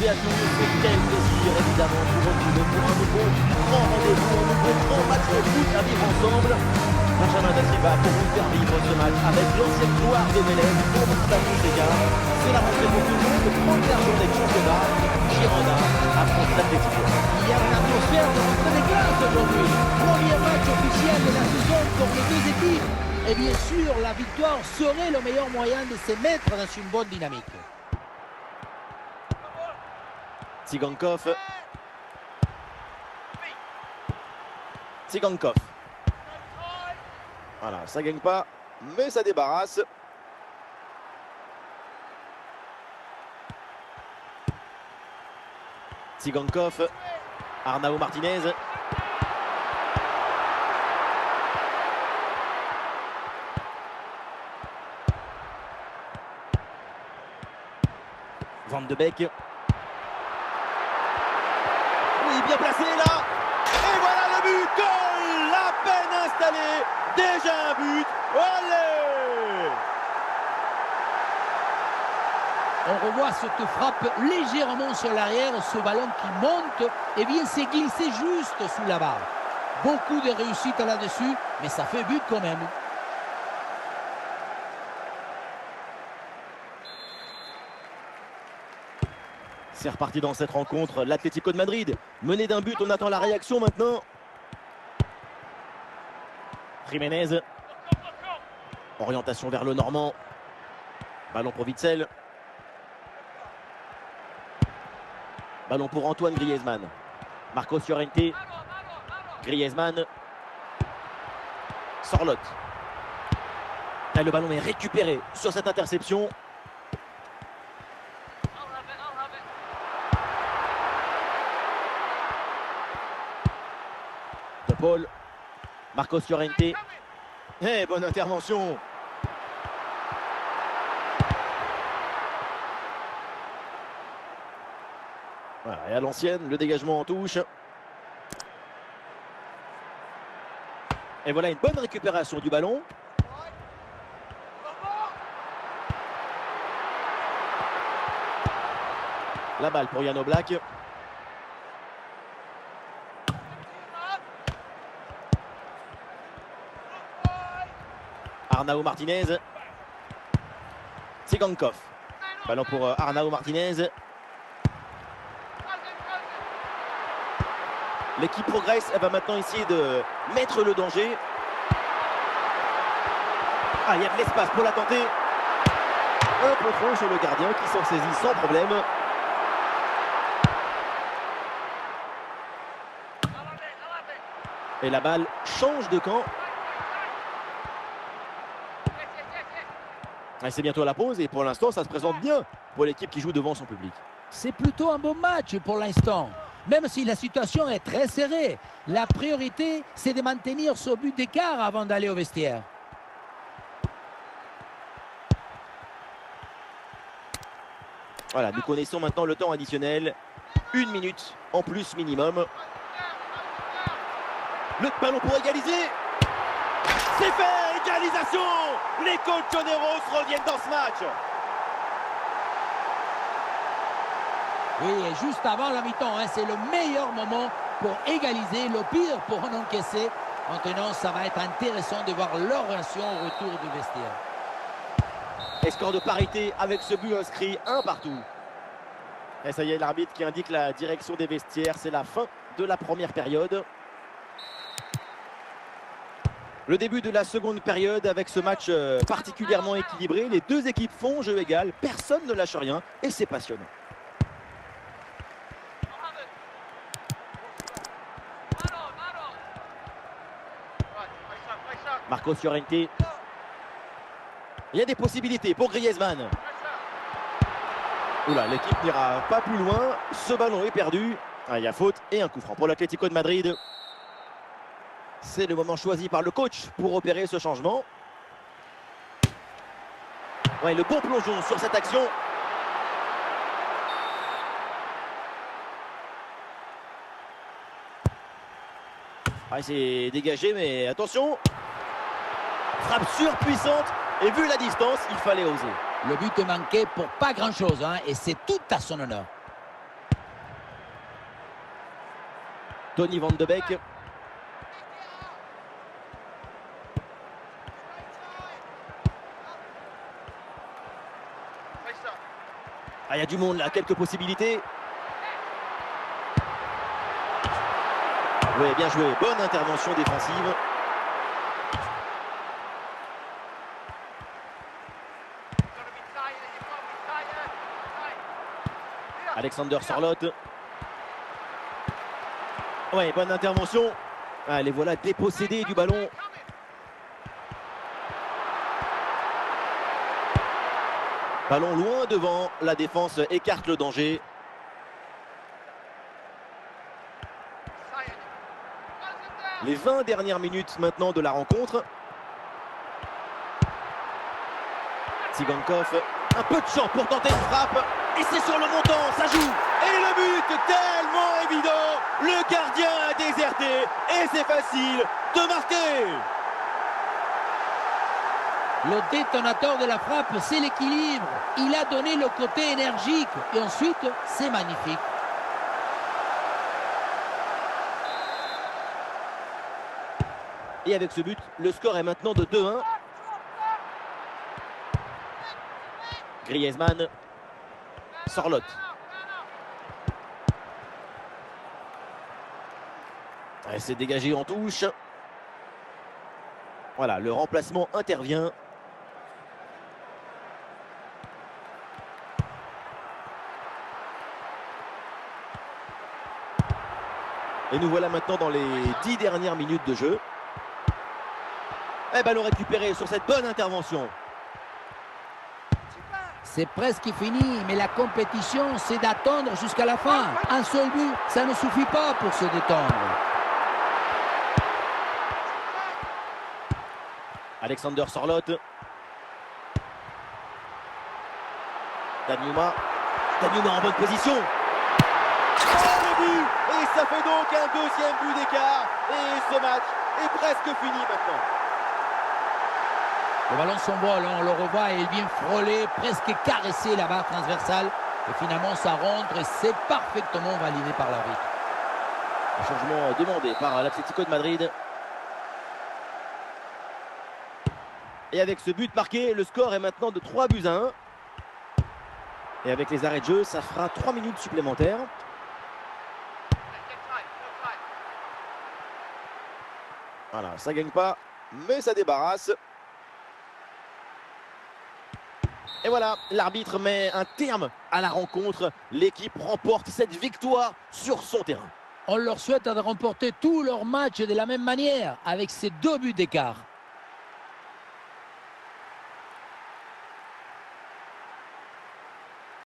participer à tout. C'est quel plaisir évidemment pour retrouver pour un nouveau grand rendez-vous, un nouveau grand match de foot à vivre ensemble. Benjamin Da Silva pour vous faire vivre ce match avec l'ancienne gloire de Vélez pour Martin Fonseca. C'est la rentrée pour tout le monde, première journée de championnat. Girona affronte l'Atlético. Il y a une atmosphère de rentrée des classes aujourd'hui. Premier match officiel de la saison pour les deux équipes. Et bien sûr, la victoire serait le meilleur moyen de se mettre dans une bonne dynamique. Tsigankov. Tsigankov. Voilà, ça gagne pas, mais ça débarrasse. Tsigankov. Arnau Martinez. Van de Beek. Oui, bien placé là. Et voilà le but. Goal. À peine installé. Déjà un but. Allez. On revoit cette frappe légèrement sur l'arrière, ce ballon qui monte et vient se glisser juste sous la barre. Beaucoup de réussite là-dessus, mais ça fait but quand même. C'est reparti dans cette rencontre. L'Atlético de Madrid mené d'un but. On attend la réaction maintenant. Jiménez. Orientation vers le Normand. Ballon pour Witsel. Ballon pour Antoine Griezmann. Marcos Llorente. Griezmann. Sorloth. Et le ballon est récupéré sur cette interception. De Paul. Marcos Llorente. Eh, bonne intervention. Voilà, et à l'ancienne, le dégagement en touche. Et voilà une bonne récupération du ballon. La balle pour Jan Oblak. Arnau Martinez. Tsigankov. Ballon pour Arnau Martinez. L'équipe progresse, elle va maintenant essayer de mettre le danger. Ah, il y a de l'espace pour la tenter. Un contrôle sur le gardien qui s'en saisit sans problème. Et la balle change de camp. Et c'est bientôt la pause et pour l'instant ça se présente bien pour l'équipe qui joue devant son public. C'est plutôt un bon match pour l'instant. Même si la situation est très serrée, la priorité c'est de maintenir ce but d'écart avant d'aller au vestiaire. Voilà, nous connaissons maintenant le temps additionnel. 1 minute en plus minimum. Le ballon pour égaliser. C'est fait, égalisation. Les Colchoneros reviennent dans ce match. Oui, et juste avant la mi-temps, c'est le meilleur moment pour égaliser, le pire pour en encaisser. Maintenant, ça va être intéressant de voir leur réaction au retour du vestiaire. Et score de parité avec ce but inscrit, 1 partout. Et ça y est, l'arbitre qui indique la direction des vestiaires. C'est la fin de la première période. Le début de la seconde période avec ce match particulièrement équilibré. Les deux équipes font jeu égal, personne ne lâche rien et c'est passionnant. Marcos Llorente. Il y a des possibilités pour Griezmann. Oula, l'équipe n'ira pas plus loin. Ce ballon est perdu. Ah, il y a faute et un coup franc pour l'Atlético de Madrid. C'est le moment choisi par le coach pour opérer ce changement. Ouais, le bon plongeon sur cette action. Ah, c'est dégagé, mais attention. Frappe surpuissante. Et vu la distance, il fallait oser. Le but est manqué pour pas grand-chose, et c'est tout à son honneur. Tony Van de Beek. Ah, il y a du monde là, quelques possibilités. Oui, bien joué, bonne intervention défensive. Alexander Sorloth. Ouais, bonne intervention. Ah, les voilà dépossédés du ballon. Ballon loin devant, la défense écarte le danger. Les 20 dernières minutes maintenant de la rencontre. Tsigankov, un peu de champ pour tenter une frappe. Et c'est sur le montant, ça joue. Et le but tellement évident. Le gardien a déserté. Et c'est facile de marquer. Le détonateur de la frappe, c'est l'équilibre. Il a donné le côté énergique. Et ensuite, c'est magnifique. Et avec ce but, le score est maintenant de 2-1. Griezmann. Sorloth. Elle s'est dégagée en touche. Voilà, le remplacement intervient. Et nous voilà maintenant dans les 10 dernières minutes de jeu. Et ballon récupéré sur cette bonne intervention. C'est presque fini, mais la compétition, c'est d'attendre jusqu'à la fin. Un seul but, ça ne suffit pas pour se détendre. Alexander Sorloth. Danjuma. Danjuma en bonne position. Oh, le but! Et ça fait donc un deuxième but d'écart. Et ce match est presque fini maintenant. Le ballon s'envole, on le revoit et il vient frôler, presque caresser la barre transversale. Et finalement, ça rentre et c'est parfaitement validé par l'arbitre. Un changement demandé par l'Atlético de Madrid. Et avec ce but marqué, le score est maintenant de 3-1. Et avec les arrêts de jeu, ça fera 3 minutes supplémentaires. Voilà, ça gagne pas, mais ça débarrasse. Et voilà, l'arbitre met un terme à la rencontre. L'équipe remporte cette victoire sur son terrain. On leur souhaite de remporter tous leurs matchs de la même manière, avec ces 2 buts d'écart.